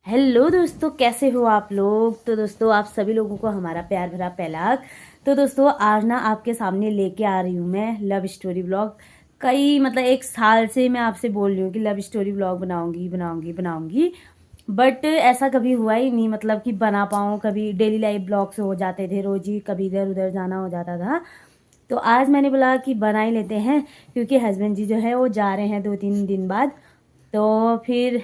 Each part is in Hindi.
हेलो दोस्तों, कैसे हो आप लोग। तो दोस्तों, आप सभी लोगों को हमारा प्यार भरा पहलाग। तो दोस्तों, आज ना आपके सामने लेके आ रही हूँ मैं लव स्टोरी व्लॉग। कई मतलब एक साल से मैं आपसे बोल रही हूँ कि लव स्टोरी व्लॉग बनाऊंगी बनाऊंगी बनाऊंगी, बट ऐसा कभी हुआ ही नहीं, मतलब कि बना पाऊँ। कभी डेली लाइफ ब्लॉग्स हो जाते थे, रोज ही कभी इधर उधर जाना हो जाता था। तो आज मैंने बोला कि बना ही लेते हैं, क्योंकि हस्बैंड जी जो है वो जा रहे हैं 2-3 दिन बाद। तो फिर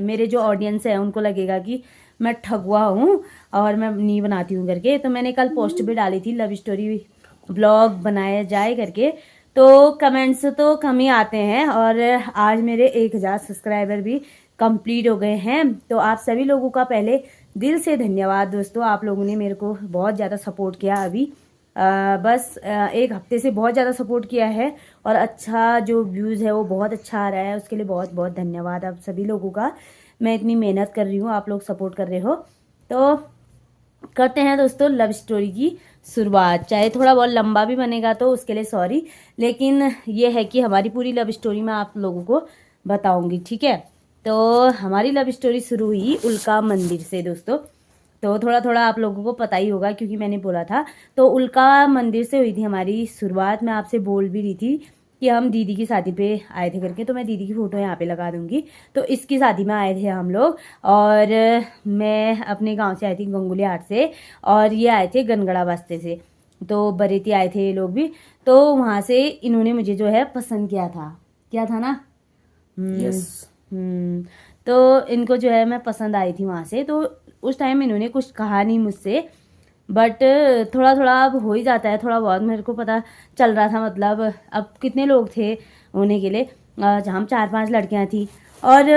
मेरे जो ऑडियंस है उनको लगेगा कि मैं ठगुआ हूँ और मैं नहीं बनाती हूँ करके। तो मैंने कल पोस्ट भी डाली थी लव स्टोरी ब्लॉग बनाया जाए करके। तो कमेंट्स तो कम ही आते हैं, और आज मेरे 1000 सब्सक्राइबर भी कंप्लीट हो गए हैं। तो आप सभी लोगों का पहले दिल से धन्यवाद दोस्तों। आप लोगों ने मेरे को बहुत ज़्यादा सपोर्ट किया अभी। बस एक हफ्ते से बहुत ज़्यादा सपोर्ट किया है, और अच्छा जो व्यूज़ है वो बहुत अच्छा आ रहा है। उसके लिए बहुत बहुत धन्यवाद आप सभी लोगों का। मैं इतनी मेहनत कर रही हूँ, आप लोग सपोर्ट कर रहे हो। तो करते हैं दोस्तों लव स्टोरी की शुरुआत। चाहे थोड़ा बहुत लंबा भी बनेगा तो उसके लिए सॉरी, लेकिन ये है कि हमारी पूरी लव स्टोरी मैं आप लोगों को बताऊंगी, ठीक है। तो हमारी लव स्टोरी शुरू हुई उल्का मंदिर से दोस्तों। तो थोड़ा थोड़ा आप लोगों को पता ही होगा क्योंकि मैंने बोला था। तो उल्का मंदिर से हुई थी हमारी शुरुआत। मैं आपसे बोल भी रही थी कि हम दीदी की शादी पे आए थे करके, तो मैं दीदी की फ़ोटो यहाँ पे लगा दूंगी। तो इसकी शादी में आए थे हम लोग, और मैं अपने गांव से आई थी गंगुली हाट से, और ये आए थे गनगड़ा बस्ते से। तो बरेती आए थे ये लोग भी। तो वहाँ से इन्होंने मुझे जो है पसंद किया था। क्या था ना। यस। तो इनको जो है मैं पसंद आई थी वहाँ से। तो उस टाइम इन्होंने कुछ कहा नहीं मुझसे, बट थोड़ा थोड़ा अब हो ही जाता है, थोड़ा बहुत मेरे को पता चल रहा था। मतलब अब कितने लोग थे होने के लिए, जहाँ हम 4-5 लड़कियाँ थी। और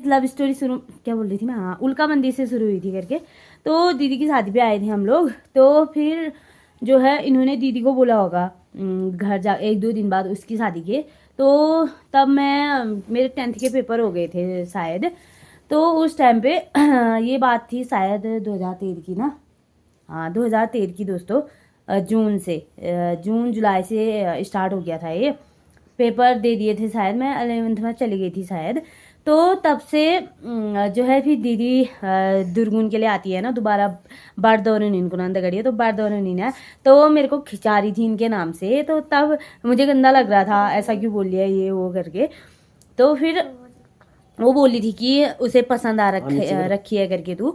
लव स्टोरी शुरू क्या बोल रही थी मैं, हाँ, उल्का मंदिर से शुरू हुई थी करके। तो दीदी की शादी पे आए थे हम लोग। तो फिर जो है इन्होंने दीदी को बोला होगा घर जा 1-2 दिन बाद उसकी शादी के। तो तब मैं मेरे 10th के पेपर हो गए थे शायद। तो उस टाइम पे ये बात थी शायद 2013 की ना। हाँ, 2013 की दोस्तों। जून से जून जुलाई से स्टार्ट हो गया था ये। पेपर दे दिए थे शायद, मैं 11th में चली गई थी शायद। तो तब से जो है फिर दीदी दुर्गुन के लिए आती है ना दोबारा। बारदौरन इनको नंद गढ़ी, तो बारदौरन है। तो वो मेरे को खिंचा रही थी इनके नाम से। तो तब मुझे गंदा लग रहा था, ऐसा क्यों बोल लिया ये वो करके। तो फिर वो बोली थी कि उसे पसंद आ रखी है करके तू।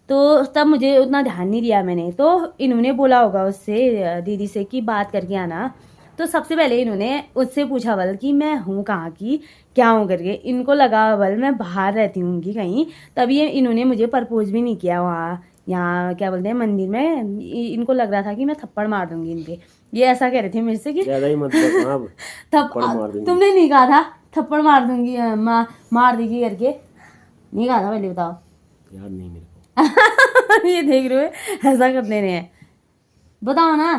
तो तब मुझे उतना ध्यान नहीं दिया मैंने। तो इन्होंने बोला होगा उससे दीदी से कि बात करके आना। तो सबसे पहले इन्होंने उससे पूछा बल कि मैं हूँ कहाँ की, क्या हूँ करके। इनको लगा बल मैं बाहर रहती हूँ कि कहीं। तब ये इन्होंने मुझे प्रपोज भी नहीं किया वहाँ, यहाँ क्या बोलते हैं मंदिर में। इनको लग रहा था कि मैं थप्पड़ मार दूंगी इनके। ये ऐसा कह रहे थे मेरे से कि ज्यादा ही मत बक, हाँ। थप्पड़ मार दूंगी। तुमने नहीं कहा था थप्पड़ मार दूंगी, मार देगी करके। नहीं कहा था, पहले बताओ। याद नहीं मेरे को। ये देख रहे हो ऐसा कर दे रहे हैं। बताओ ना,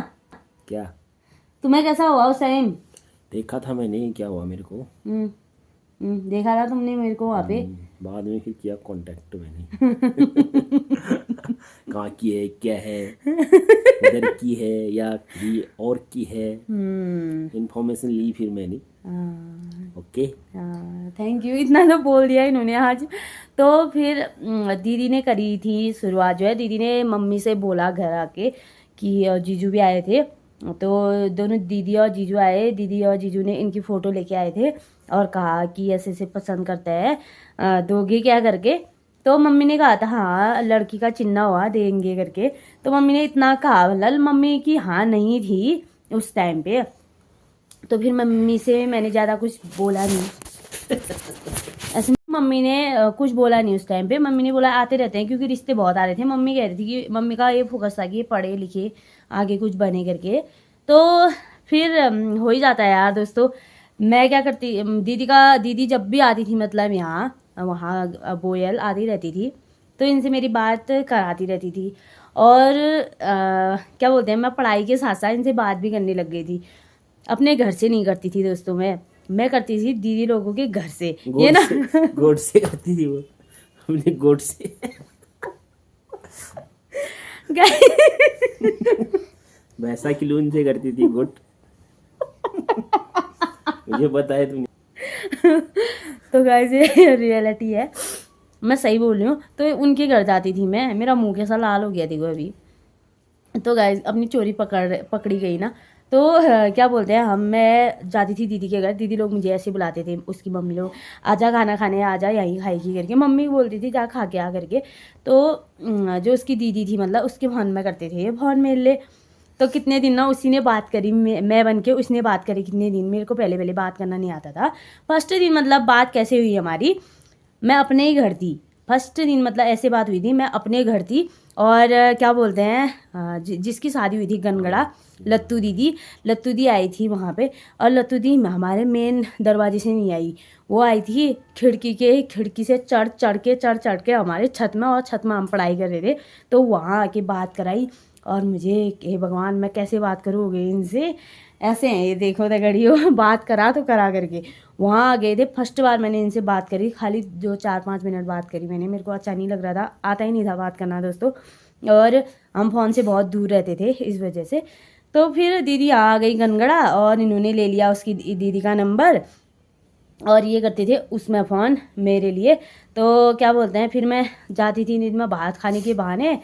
क्या? तुम्हें कैसा हुआ उस टाइम। देखा था मैंने, क्या हुआ मेरे को। देखा था तुमने मेरे को वहाँ पे। बाद में फिर किया कांटेक्ट मैंने। कहाँ की है, क्या है, इधर की है या कहीं और की है, इंफॉर्मेशन ली फिर मैंने। ओके। थैंक यू, इतना तो बोल दिया इन्होंने आज। तो फिर दीदी ने करी थी शुरुआत। जो है दीदी ने मम्मी से बोला घर आके कि जीजू भी आए थे। तो दोनों दीदी और जीजू आए। दीदी और जीजू ने इनकी फ़ोटो लेके आए थे और कहा कि ऐसे ऐसे पसंद करता है, दोगे क्या करके। तो मम्मी ने कहा था हाँ, लड़की का चिन्ह हुआ देंगे करके। तो मम्मी ने इतना कहा, लल मम्मी की हाँ नहीं थी उस टाइम पे। तो फिर मम्मी से मैंने ज़्यादा कुछ बोला नहीं। ऐसे मम्मी ने कुछ बोला नहीं उस टाइम पे। मम्मी ने बोला आते रहते हैं, क्योंकि रिश्ते बहुत आ रहे थे। मम्मी कह रही थी कि मम्मी का ये फोकस था कि ये पढ़े लिखे आगे कुछ बने करके। तो फिर हो ही जाता है यार दोस्तों। मैं क्या करती, दीदी जब भी आती थी, मतलब यहाँ वहाँ बोयल आती रहती थी। तो इनसे मेरी बात कराती रहती थी। और क्या बोलते हैं, मैं पढ़ाई के साथ साथ इनसे बात भी करने लग गई थी। अपने घर से नहीं करती थी दोस्तों, मैं करती थी दीदी लोगों के घर से, ये गोड ना। से गोड से करती थी वो, अपने गोड से। भैंसा की लून से करती थी गुट। मुझे पता है तुमने। तो गाइस ये रियलिटी है। मैं सही बोल रही हूँ। तो उनके घर जाती थी मैं, मेरा मुंह कैसा लाल हो गया देखो अभी। तो गाइस अपनी चोरी पकड़ी गई ना। तो क्या बोलते हैं, मैं जाती थी दीदी के घर, दीदी लोग मुझे ऐसे बुलाते थे, उसकी मम्मी लोग, आजा खाना खाने, आजा यहीं खाएगी करके, मम्मी बोलती थी जा खा के आ करके। तो जो उसकी दीदी थी मतलब उसके फोन में करते थे ये फोन मेरे लिए। तो कितने दिन ना उसी ने बात करी, मैं बन के उसने बात करी कितने दिन। मेरे को पहले पहले बात करना नहीं आता था। फर्स्ट दिन मतलब बात कैसे हुई हमारी, मैं अपने ही घर थी। फर्स्ट दिन मतलब ऐसे बात हुई थी, मैं अपने घर थी। और क्या बोलते हैं, जिसकी शादी हुई थी गनगड़ा, लत्तू दी आई थी वहाँ पे। और लत्तू दी हमारे मेन दरवाजे से नहीं आई, वो आई थी खिड़की से चढ़ के हमारे छत में, और छत में हम पढ़ाई कर रहे थे। तो वहाँ आके बात कराई। और मुझे हे भगवान मैं कैसे बात करूँगी इनसे, ऐसे हैं ये, देखो तगड़ियो बात करा तो करा करके। वहाँ आ गए थे, फर्स्ट बार मैंने इनसे बात करी, खाली जो 4-5 मिनट बात करी मैंने, मेरे को अच्छा नहीं लग रहा था, आता ही नहीं था बात करना दोस्तों। और हम फ़ोन से बहुत दूर रहते थे इस वजह से। तो फिर दीदी आ गई गनगड़ा, और इन्होंने ले लिया उसकी दीदी का नंबर, और ये करते थे उसमें फ़ोन मेरे लिए। तो क्या बोलते हैं, फिर मैं जाती थी नींद में भात खाने के बहाने,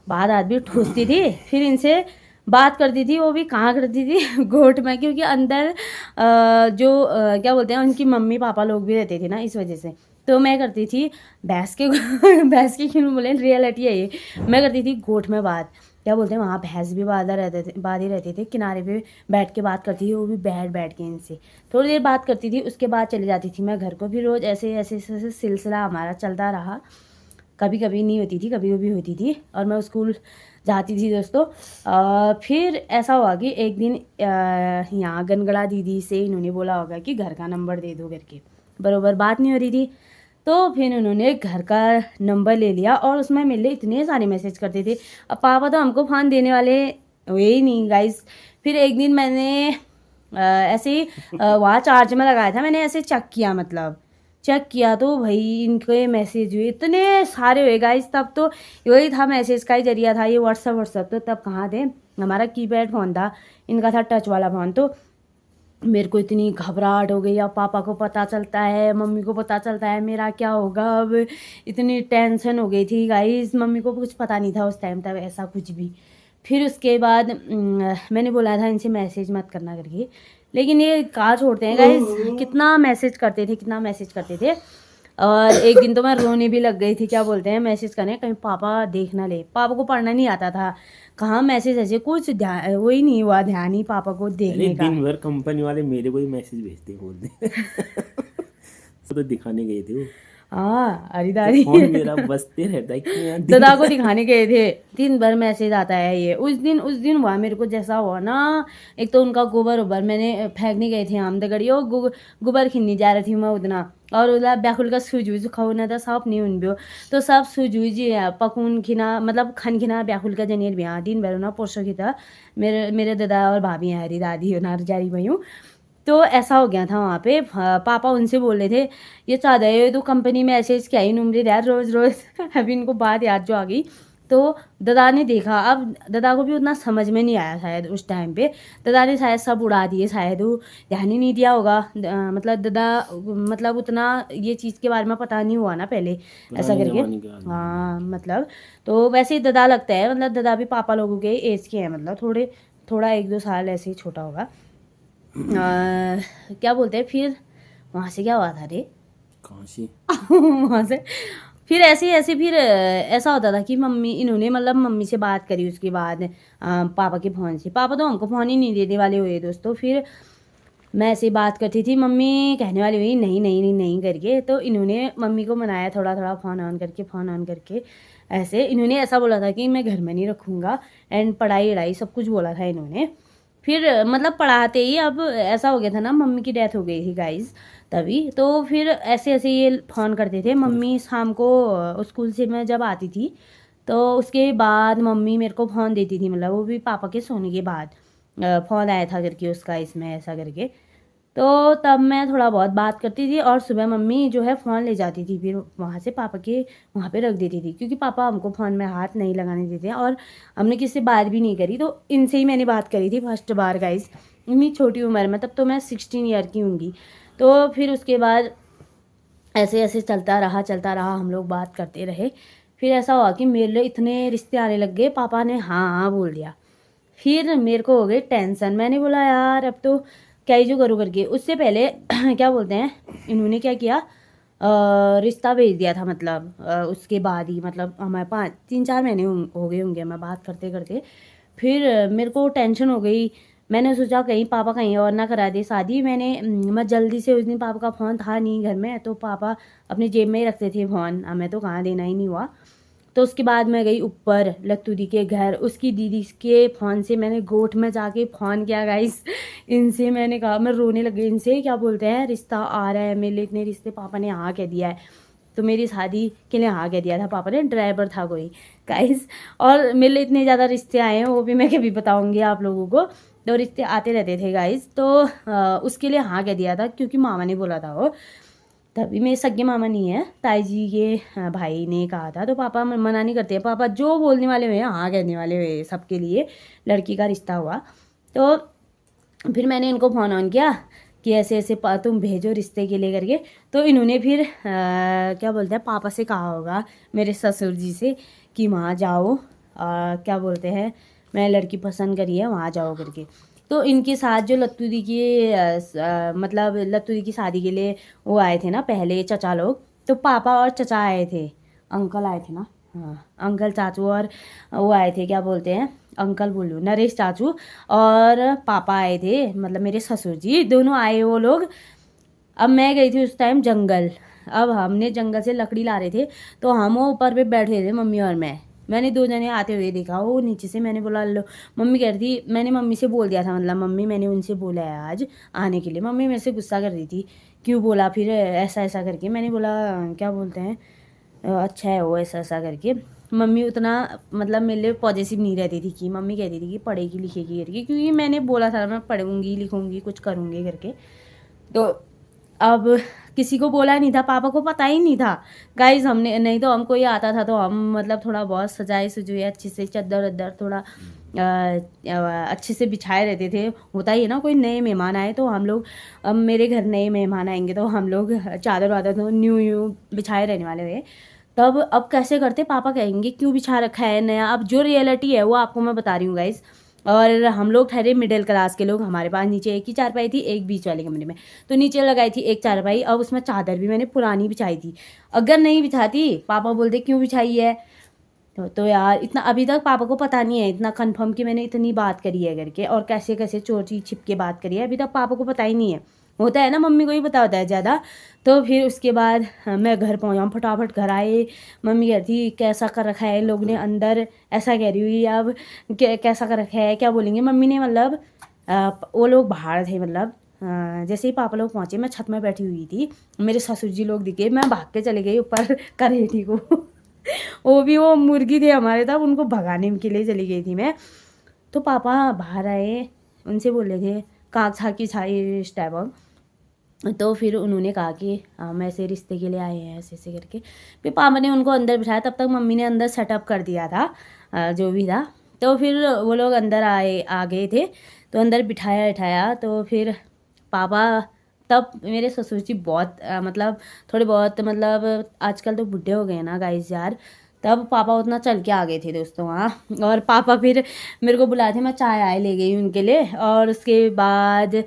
भात भी ठूसती थी, फिर इनसे बात करती थी। वो भी कहाँ करती थी गोट में, क्योंकि अंदर क्या बोलते हैं, उनकी मम्मी पापा लोग भी रहते थे ना, इस वजह से। तो मैं करती थी भैंस के भैंस की क्यों बोले, रियलिटी है ये। मैं करती थी गोट में बात, क्या बोलते हैं, वहाँ भैंस भी बांधे रहते थे, किनारे पे बैठ के बात करती थी, वो भी बैठ के इनसे थोड़ी देर बात करती थी। उसके बाद चली जाती थी मैं घर को। फिर रोज़ ऐसे ऐसे ऐसे सिलसिला हमारा चलता रहा। कभी कभी नहीं होती थी, कभी कभी होती थी, और मैं स्कूल जाती थी दोस्तों। फिर ऐसा हुआ कि एक दिन यहाँ गनगड़ा दीदी से इन्होंने बोला होगा कि घर का नंबर दे दो करके, बरोबर बात नहीं हो रही थी। तो फिर उन्होंने घर का नंबर ले लिया, और उसमें मेरे लिए इतने सारे मैसेज करते थे। अब पापा तो हमको फ़ोन देने वाले हुए ही नहीं गाइस। फिर एक दिन मैंने ऐसे ही वहाँ चार्ज में लगाया था, मैंने ऐसे चेक किया तो भाई इनके मैसेज हुए इतने सारे हुए गाइस। तब तो यही था, मैसेज का ही जरिया था ये, व्हाट्सअप। तो तब कहाँ थे, हमारा कीपैड फ़ोन था, इनका था टच वाला फ़ोन। तो मेरे को इतनी घबराहट हो गई, अब पापा को पता चलता है, मम्मी को पता चलता है, मेरा क्या होगा अब। इतनी टेंशन हो गई थी गाइस, मम्मी को कुछ पता नहीं था उस टाइम तक ऐसा कुछ भी। फिर उसके बाद मैंने बोला था इनसे मैसेज मत करना करके, लेकिन ये कहाँ छोड़ते हैं गाइस, कितना मैसेज करते थे। और एक दिन तो मैं रोने भी लग गई थी, क्या बोलते हैं, मैसेज करने, कहीं पापा देख ना ले। पापा को पढ़ना नहीं आता था, कहाँ मैसेज ऐसे कुछ ध्यान, वही नहीं हुआ ध्यान ही पापा को देखने का। दिन भर कंपनी वाले मेरे को ही मैसेज भेजते बोलते तो दिखाने गए थे वो। हाँ अरिदारी फोन मेरा बजते रहता है कि यार दादा को दिखाने गए थे, दिन भर मैसेज आता है ये। उस दिन हुआ मेरे को जैसा हुआ ना, एक तो उनका गोबर उबर मैंने फेंकने गए थे हम दगड़ियो, गोबर खिन्नी जा रही थी मैं उतना, और उला ब्याकुल का सूझ खाना था सब नहीं उन तो सब सूझ पकून खिना मतलब खन खिना ब्याकुल का जनेर भी हाँ दिन भर ना पोषो की था। मेरे दादा और भाभी हैं, हरी दादी हो ना जारी भई हूँ। तो ऐसा हो गया था वहाँ पे। पापा उनसे बोल रहे थे ये चाहता है तो कंपनी में ऐसे क्या ही नुमरे यार रोज़ अभी इनको बात याद जो आ गई। तो दादा ने देखा, अब दादा को भी उतना समझ में नहीं आया शायद उस टाइम पे, दादा ने शायद सब उड़ा दिए, शायद वो ध्यान ही नहीं दिया होगा। मतलब दादा मतलब उतना ये चीज़ के बारे में पता नहीं हुआ ना पहले ऐसा करके। हाँ मतलब तो वैसे ही दादा लगता है, मतलब दादा भी पापा लोगों के एज के हैं, मतलब थोड़ा 1-2 साल ऐसे ही छोटा होगा। क्या बोलते हैं, फिर वहाँ से क्या हुआ था रे कहाँ से वहाँ से फिर ऐसे फिर ऐसा होता था कि मम्मी से बात करी उसके बाद पापा के फ़ोन से। पापा तो हमको फ़ोन ही नहीं देने वाले हुए दोस्तों। फिर मैं ऐसे बात करती थी, मम्मी कहने वाली हुई नहीं करके। तो इन्होंने मम्मी को मनाया थोड़ा फ़ोन ऑन करके ऐसे। इन्होंने ऐसा बोला था कि मैं घर में नहीं रखूँगा, एंड पढ़ाई सब कुछ बोला था इन्होंने। फिर मतलब पढ़ाते ही अब ऐसा हो गया था ना, मम्मी की डेथ हो गई थी गाइस तभी। तो फिर ऐसे ये फ़ोन करते थे। मम्मी शाम को स्कूल से मैं जब आती थी तो उसके बाद मम्मी मेरे को फ़ोन देती थी, मतलब वो भी पापा के सोने के बाद फ़ोन आया था करके उसका, इसमें ऐसा करके। तो तब मैं थोड़ा बहुत बात करती थी, और सुबह मम्मी जो है फ़ोन ले जाती थी, फिर वहाँ से पापा के वहाँ पे रख देती थी, क्योंकि पापा हमको फ़ोन में हाथ नहीं लगाने देते हैं। और हमने किसी से बात भी नहीं करी, तो इनसे ही मैंने बात करी थी फर्स्ट बार गाइस, इतनी छोटी उम्र में। तब तो मैं 16 ईयर की होंगी। तो फिर उसके बाद ऐसे ऐसे चलता रहा, हम लोग बात करते रहे। फिर ऐसा हुआ कि मेरे लिए इतने रिश्ते आने लग गए, पापा ने हाँ हाँ बोल दिया। फिर मेरे को हो गई टेंशन, मैंने बोला यार अब तो क्या ही जो करूँ करके। उससे पहले क्या बोलते हैं, इन्होंने क्या किया, रिश्ता भेज दिया था, मतलब उसके बाद ही, मतलब हमारे 3-4 महीने हो गए होंगे मैं बात करते करते। फिर मेरे को टेंशन हो गई, मैंने सोचा कहीं पापा कहीं और ना करा दे शादी। मैं जल्दी से, उस दिन पापा का फ़ोन था नहीं घर में, तो पापा अपनी जेब में ही रखते थे फ़ोन, मैं तो कहाँ, देना ही नहीं हुआ। तो उसके बाद मैं गई ऊपर लत्तू दी के घर, उसकी दीदी के फ़ोन से मैंने गोठ में जाके फ़ोन किया गाइस। इनसे मैंने कहा, मैं रोने लगी, इनसे क्या बोलते हैं रिश्ता आ रहा है मेरे लिए, इतने रिश्ते पापा ने हाँ कह दिया है। तो मेरी शादी के लिए हाँ कह दिया था पापा ने, ड्राइवर था कोई गाइस। और मेरे लिए इतने ज़्यादा रिश्ते आए हैं, वो भी मैं कभी बताऊँगी आप लोगों को। तो रिश्ते आते रहते थे गाइस, तो उसके लिए हाँ कह दिया था, क्योंकि मामा ने बोला था वो। तभी मेरे सगे मामा नहीं है, ताई जी के भाई ने कहा था। तो पापा मना नहीं करते, पापा जो बोलने वाले हुए हाँ कहने वाले हुए, सबके लिए लड़की का रिश्ता हुआ। तो फिर मैंने इनको फ़ोन ऑन किया कि ऐसे ऐसे तुम भेजो रिश्ते के लिए करके। तो इन्होंने फिर क्या बोलते हैं, पापा से कहा होगा मेरे ससुर जी से कि वहाँ जाओ, क्या बोलते हैं, मैं लड़की पसंद करी है, वहाँ जाओ करके। तो इनके साथ जो लत्तू दी की मतलब लत्तू दी की शादी के लिए वो आए थे ना पहले चचा लोग, तो पापा और चचा आए थे, अंकल आए थे ना, हाँ अंकल चाचू और वो आए थे, क्या बोलते हैं, अंकल बोलूँ, नरेश चाचू और पापा आए थे, मतलब मेरे ससुर जी दोनों आए वो लोग। अब मैं गई थी उस टाइम जंगल, अब हमने जंगल से लकड़ी ला रहे थे, तो हम वो ऊपर पे बैठे थे मम्मी और मैंने 2 जने आते हुए देखा वो नीचे से। मैंने बोला लो, मम्मी कह रही थी, मैंने मम्मी से बोल दिया था, मतलब मम्मी मैंने उनसे बोला है आज आने के लिए। मम्मी मेरे से गुस्सा कर रही थी, क्यों बोला फिर ऐसा ऐसा करके। मैंने बोला क्या बोलते हैं, अच्छा है वो ऐसा ऐसा करके। मम्मी उतना मतलब मेरे लिए पॉजिटिव नहीं रहती थी, कि मम्मी कहती थी कि पढ़ेगी लिखेगी करके, क्योंकि मैंने बोला था मैं पढ़ूंगी लिखूंगी कुछ करूँगी करके। तो अब किसी को बोला नहीं था, पापा को पता ही नहीं था गाइज। हमने नहीं तो हमको ये आता था, तो हम मतलब थोड़ा बहुत सजाए सुजुए अच्छे से, चद्दर वद्दर थोड़ा अच्छे से बिछाए रहते थे। होता ही है ना, कोई नए मेहमान आए तो हम लोग, अब मेरे घर नए मेहमान आएंगे तो हम लोग चादर वादर तो न्यू बिछाए रहने वाले हुए। तब अब कैसे करते, पापा कहेंगे क्यों बिछा रखा है नया। अब जो रियलिटी है वो आपको मैं बता रही हूँ गाइज। और हम लोग ठहरे मिडिल क्लास के लोग, हमारे पास नीचे एक ही चारपाई थी, एक बीच वाले कमरे में, तो नीचे लगाई थी एक चारपाई। अब उसमें चादर भी मैंने पुरानी बिछाई थी, अगर नहीं बिछाती पापा बोलते क्यों बिछाई है। तो यार इतना अभी तक पापा को पता नहीं है इतना कंफर्म कि मैंने इतनी बात करी है करके, और कैसे कैसे चोरी छिप के बात करी है, अभी तक पापा को पता ही नहीं है। होता है ना, मम्मी को ही पता होता है ज़्यादा। तो फिर उसके बाद मैं घर पहुँचा, फटाफट घर आए। मम्मी कहती कैसा कर रखा है लोग ने अंदर, ऐसा कह रही हुई अब कैसा कर रखा है, क्या बोलेंगे मम्मी ने। मतलब वो लोग बाहर थे, मतलब जैसे ही पापा लोग पहुँचे मैं छत में बैठी हुई थी, मेरे ससुर जी लोग दिखे, मैं भाग के चले गई ऊपर करेठी को। वो मुर्गी थे हमारे, तब उनको भगाने के लिए चली गई थी मैं। तो पापा बाहर आए, उनसे बोले थे काक छा की छाई इस टाइप ऑफ। तो फिर उन्होंने कहा कि हम ऐसे रिश्ते के लिए आए हैं ऐसे ऐसे करके। फिर पापा ने उनको अंदर बिठाया, तब तक मम्मी ने अंदर सेटअप कर दिया था जो भी था। तो फिर वो लोग अंदर आ गए थे, तो अंदर बिठाया। तो फिर पापा, तब मेरे ससुर जी बहुत मतलब थोड़े बहुत, मतलब आजकल तो बुढ़े हो गए ना गाइस यार। तब पापा उतना चल के आ गए थे दोस्तों वहाँ। और पापा फिर मेरे को बुलाए थे, मैं चाय आए ले गई उनके लिए। और उसके बाद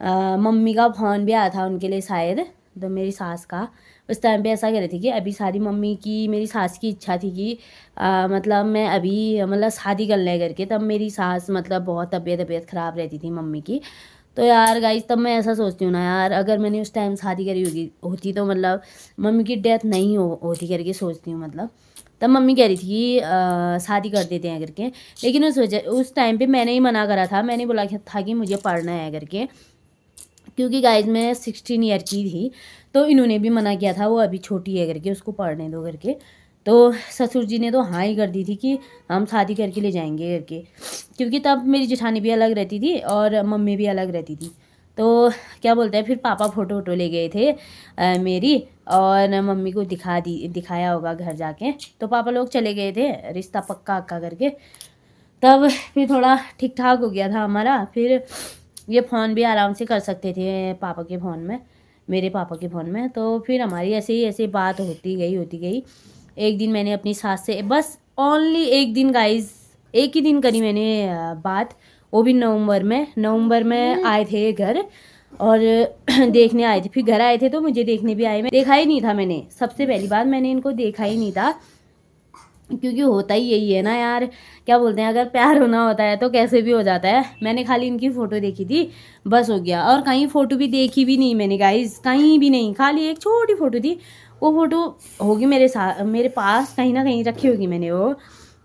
मम्मी का फ़ोन भी आया था उनके लिए शायद, तो मेरी सास का। उस टाइम पे ऐसा कह रही थी कि अभी शादी, मम्मी की मेरी सास की इच्छा थी कि मतलब मैं अभी मतलब शादी कर ले करके। तब मेरी सास मतलब बहुत तबीयत ख़राब रहती थी मम्मी की। तो यार गाइस, तब मैं ऐसा सोचती हूँ ना यार, अगर मैंने उस टाइम शादी करी होती तो मतलब मम्मी की डेथ नहीं होती करके सोचती हूँ। मतलब तब मम्मी कह रही थी कि शादी कर देते हैं करके, लेकिन उस टाइम पे मैंने ही मना करा था। मैंने बोला था कि मुझे पढ़ना है करके, क्योंकि गाइज मैं 16 ईयर की थी। तो इन्होंने भी मना किया था, वो अभी छोटी है करके, उसको पढ़ने दो करके। तो ससुर जी ने तो हाँ ही कर दी थी कि हम शादी करके ले जाएंगे करके, क्योंकि तब मेरी जेठानी भी अलग रहती थी और मम्मी भी अलग रहती थी। तो क्या बोलते हैं, फिर पापा फ़ोटो वोटो ले गए थे मेरी, और मम्मी को दिखाया होगा घर जाके। तो पापा लोग चले गए थे रिश्ता पक्का अक्का करके। तब फिर थोड़ा ठीक ठाक हो गया था हमारा। फिर ये फ़ोन भी आराम से कर सकते थे पापा के फ़ोन में, मेरे पापा के फ़ोन में। तो फिर हमारी ऐसे बात होती गई। एक दिन मैंने अपनी सास से बस ओनली एक दिन गाइस, एक ही दिन करी मैंने बात, वो भी नवंबर में आए थे घर और देखने आए थे। फिर घर आए थे तो मुझे देखने भी आए। मैं देखा ही नहीं था, मैंने सबसे पहली बार मैंने इनको देखा ही नहीं था, क्योंकि होता ही यही है ना यार, क्या बोलते हैं, अगर प्यार होना होता है तो कैसे भी हो जाता है। मैंने खाली इनकी फ़ोटो देखी थी, बस हो गया। और कहीं फ़ोटो भी देखी भी नहीं मैंने गाइस, कहीं भी नहीं, खाली एक छोटी फ़ोटो थी। वो फ़ोटो होगी मेरे पास कहीं ना कहीं रखी होगी मैंने वो,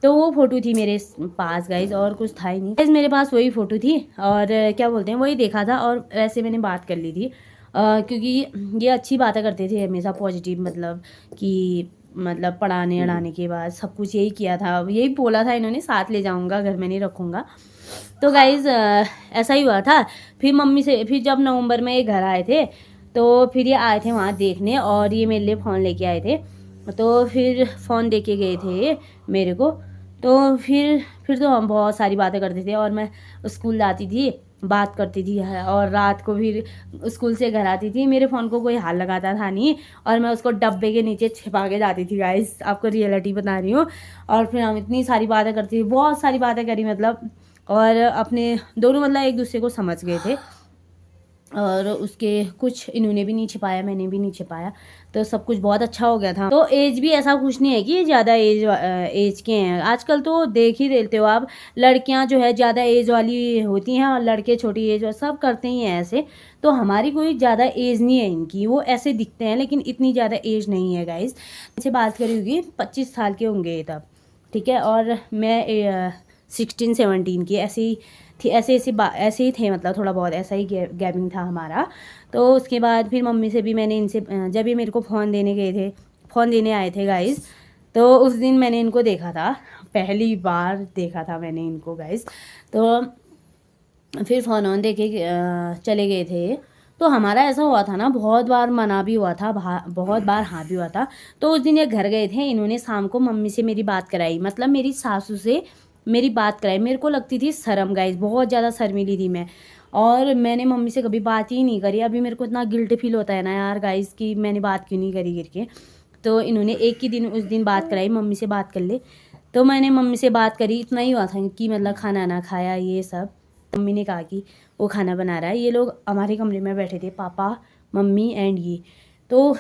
तो वो फ़ोटो थी मेरे पास गाइस, और कुछ था ही नहीं गाइस, मेरे पास वही फ़ोटो थी। और क्या बोलते हैं, वही देखा था और वैसे मैंने बात कर ली थी। क्योंकि ये अच्छी बातें करते थे हमेशा, पॉजिटिव, मतलब कि मतलब पढ़ाने अड़ाने के बाद सब कुछ यही किया था, यही बोला था इन्होंने, साथ ले जाऊंगा, घर में नहीं रखूंगा। तो गाइज़ ऐसा ही हुआ था। फिर मम्मी से, फिर जब नवंबर में ये घर आए थे तो फिर ये आए थे वहाँ देखने, और ये मेरे लिए फ़ोन लेके आए थे। तो फिर फ़ोन दे के गए थे मेरे को। तो फिर तो हम बहुत सारी बातें करते थे, और मैं स्कूल जाती थी, बात करती थी, और रात को फिर स्कूल से घर आती थी, मेरे फ़ोन को कोई हाथ लगाता था नहीं, और मैं उसको डब्बे के नीचे छिपा के जाती थी गाइस, आपको रियलिटी बता रही हूँ। और फिर हम इतनी सारी बातें करती थी, बहुत सारी बातें करी मतलब, और अपने दोनों मतलब एक दूसरे को समझ गए थे। और उसके कुछ इन्होंने भी नहीं छिपाया, मैंने भी नहीं छिपाया, तो सब कुछ बहुत अच्छा हो गया था। तो एज भी ऐसा कुछ नहीं है कि ज़्यादा एज के हैं। आजकल तो देख ही देते हो आप, लड़कियां जो है ज़्यादा एज वाली होती हैं और लड़के छोटी एज, सब करते ही हैं ऐसे। तो हमारी कोई ज़्यादा एज नहीं है इनकी, वो ऐसे दिखते हैं लेकिन इतनी ज़्यादा एज नहीं है गाइज। इनसे बात करी होगी 25 साल के होंगे तब, ठीक है। और मैं 16-17 की ऐसे ही थी, ऐसे ही थे, मतलब थोड़ा बहुत ऐसा ही गैपिंग था हमारा। तो उसके बाद फिर मम्मी से भी मैंने इनसे, जब ये मेरे को फ़ोन देने आए थे गाइज़, तो उस दिन मैंने इनको देखा था, पहली बार देखा था मैंने इनको गाइज़। तो फिर फ़ोन ऑन देके चले गए थे। तो हमारा ऐसा हुआ था ना, बहुत बार मना भी हुआ था, बहुत बार हाँ भी हुआ था। तो उस दिन ये घर गए थे, इन्होंने शाम को मम्मी से मेरी बात कराई, मतलब मेरी सासू से मेरी बात कराई। मेरे को लगती थी शर्म गाइस, बहुत ज़्यादा शर्मीली थी मैं, और मैंने मम्मी से कभी बात ही नहीं करी। अभी मेरे को इतना गिल्ट फील होता है ना यार गाइस कि मैंने बात क्यों नहीं करी करके। तो इन्होंने एक ही दिन, उस दिन बात कराई, मम्मी से बात कर ले। तो मैंने मम्मी से बात करी, इतना ही हुआ था कि मतलब खाना ना खाया ये सब। मम्मी ने कहा कि वो खाना बना रहा है। ये लोग हमारे कमरे में बैठे थे, पापा, मम्मी एंड ये। तो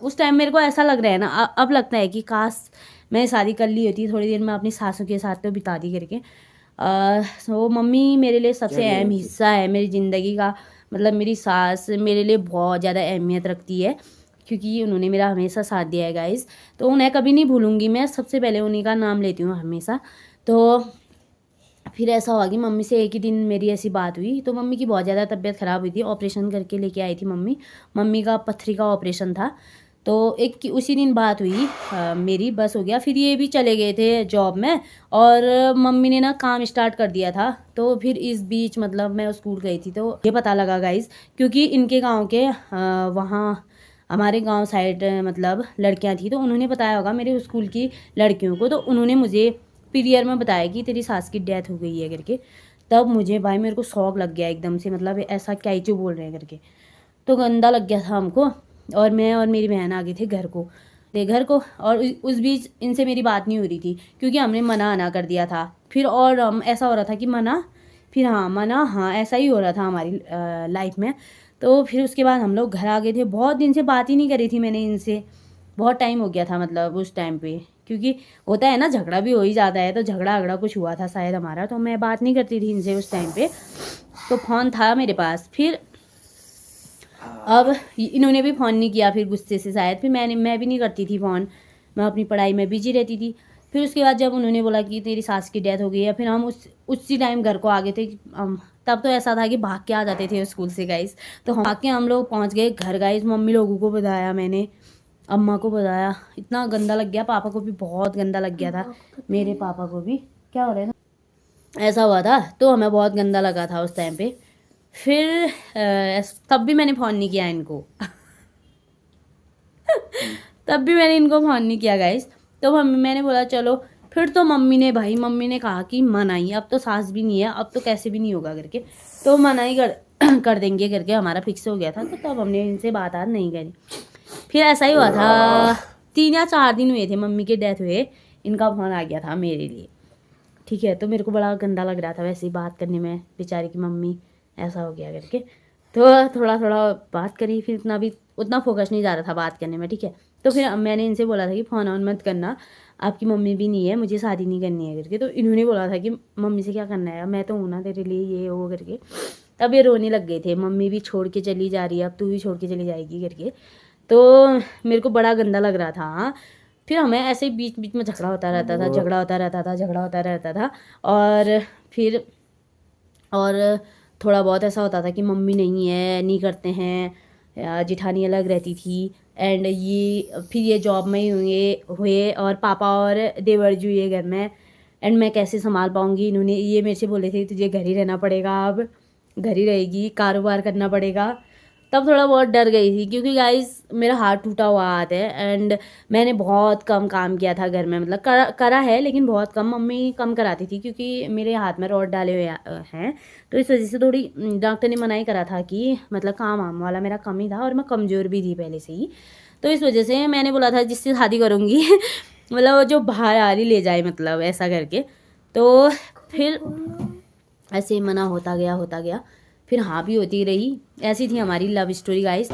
उस टाइम मेरे को ऐसा लग रहा है ना, अब लगता है कि काश मैं शादी कर ली होती, थोड़ी देर मैं अपनी सासू के साथ तो बिता दी करके। सो मम्मी मेरे लिए सबसे अहम हिस्सा है मेरी ज़िंदगी का। मतलब मेरी सास मेरे लिए बहुत ज़्यादा अहमियत रखती है, क्योंकि उन्होंने मेरा हमेशा साथ दिया है गाइस। तो उन्हें कभी नहीं भूलूंगी मैं, सबसे पहले उन्हीं का नाम लेती हूँ हमेशा। तो फिर ऐसा हुआ कि मम्मी से एक ही दिन मेरी ऐसी बात हुई। तो मम्मी की बहुत ज़्यादा तबीयत ख़राब हुई थी, ऑपरेशन करके लेके आई थी मम्मी का पथरी का ऑपरेशन था। तो उसी दिन बात हुई मेरी, बस हो गया। फिर ये भी चले गए थे जॉब में, और मम्मी ने ना काम स्टार्ट कर दिया था। तो फिर इस बीच मतलब मैं स्कूल गई थी, तो ये पता लगा गाइस, क्योंकि इनके गाँव के वहाँ हमारे गांव साइड मतलब लड़कियां थी, तो उन्होंने बताया होगा मेरे स्कूल की लड़कियों को। तो उन्होंने मुझे पीरियड में बताया कि तेरी सास की डेथ हो गई है करके। तब मुझे भाई, मेरे को शौक लग गया एकदम से, मतलब ऐसा क्या ही जो बोल रहे हैं करके। तो गंदा लग गया था हमको, और मैं और मेरी बहन आ गए थे घर को। और उस बीच इनसे मेरी बात नहीं हो रही थी, क्योंकि हमने मना आना कर दिया था। फिर और ऐसा हो रहा था कि मना, फिर हाँ, मना, हाँ, ऐसा ही हो रहा था हमारी लाइफ में। तो फिर उसके बाद हम लोग घर आ गए थे। बहुत दिन से बात ही नहीं करी थी मैंने इनसे, बहुत टाइम हो गया था मतलब उस टाइम पे, क्योंकि होता है ना, झगड़ा भी हो ही जाता है। तो झगड़ा कुछ हुआ था शायद हमारा, तो मैं बात नहीं करती थी इनसे उस टाइम पे। तो फ़ोन था मेरे पास, फिर अब इन्होंने भी फ़ोन नहीं किया, फिर गुस्से से शायद। फिर मैं भी नहीं करती थी फ़ोन, मैं अपनी पढ़ाई में बिजी रहती थी। फिर उसके बाद जब उन्होंने बोला कि तेरी सास की डेथ हो गई है, फिर हम उसी टाइम घर को आ गए थे। तब तो ऐसा था कि भाग के आ जाते थे स्कूल से गाइस। तो भाग के हम लोग पहुँच गए घर गाइस। मम्मी लोगों को बताया मैंने, अम्मा को बताया। इतना गंदा लग गया, पापा को भी बहुत गंदा लग गया था, मेरे पापा को भी। क्या हो रहा है ना, ऐसा हुआ था। तो हमें बहुत गंदा लगा था उस टाइम पे। फिर तब भी मैंने फ़ोन नहीं किया इनको तब भी मैंने इनको फ़ोन नहीं किया गाइस। तो मैंने बोला चलो। फिर तो मम्मी ने कहा कि मनाई, अब तो सास भी नहीं है, अब तो कैसे भी नहीं होगा करके। तो कर देंगे करके हमारा फिक्स हो गया था, तो तब हमने इनसे बात नहीं करी। फिर ऐसा ही हुआ था, 3 या 4 दिन हुए थे मम्मी के डेथ हुए, इनका फोन आ गया था मेरे लिए, ठीक है। तो मेरे को बड़ा गंदा लग रहा था वैसे ही बात करने में, बेचारी की मम्मी ऐसा हो गया करके। तो थोड़ा थोड़ा बात करी, फिर उतना फोकस नहीं जा रहा था बात करने में, ठीक है। तो फिर मैंने इनसे बोला था कि फ़ोन ऑन मत करना, आपकी मम्मी भी नहीं है, मुझे शादी नहीं करनी है करके। तो इन्होंने बोला था कि मम्मी से क्या करना है, मैं तो हूँ ना तेरे लिए, ये वो करके। तब ये रोने लग गए थे, मम्मी भी छोड़ के चली जा रही है, अब तू भी छोड़ के चली जाएगी करके। तो मेरे को बड़ा गंदा लग रहा था। फिर हमें ऐसे ही बीच बीच में झगड़ा होता रहता था, झगड़ा होता रहता था। और थोड़ा बहुत ऐसा होता था कि मम्मी नहीं है, नहीं करते हैं, जिठानी अलग रहती थी, एंड फिर ये जॉब में ही हुए और पापा और देवर जी हुए घर में। एंड मैं कैसे संभाल पाऊँगी, इन्होंने ये मेरे से बोले थे तुझे घर ही रहना पड़ेगा, अब घर ही रहेगी, कारोबार करना पड़ेगा। तब थोड़ा बहुत डर गई थी, क्योंकि गाइस मेरा हाथ टूटा हुआ हाथ है, एंड मैंने बहुत कम काम किया था घर में, मतलब करा है लेकिन बहुत कम। मम्मी कम कराती थी क्योंकि मेरे हाथ में रॉड डाले हुए हैं, तो इस वजह से थोड़ी डॉक्टर ने मना ही करा था कि मतलब काम वाम वाला मेरा कम ही था, और मैं कमज़ोर भी थी पहले से ही। तो इस वजह से मैंने बोला था जिससे शादी करूँगी मतलब जो बाहर आ रही ले जाए, मतलब ऐसा करके। तो फिर ऐसे ही मना होता गया, फिर हाँ भी होती रही। ऐसी थी हमारी लव स्टोरी गाइस।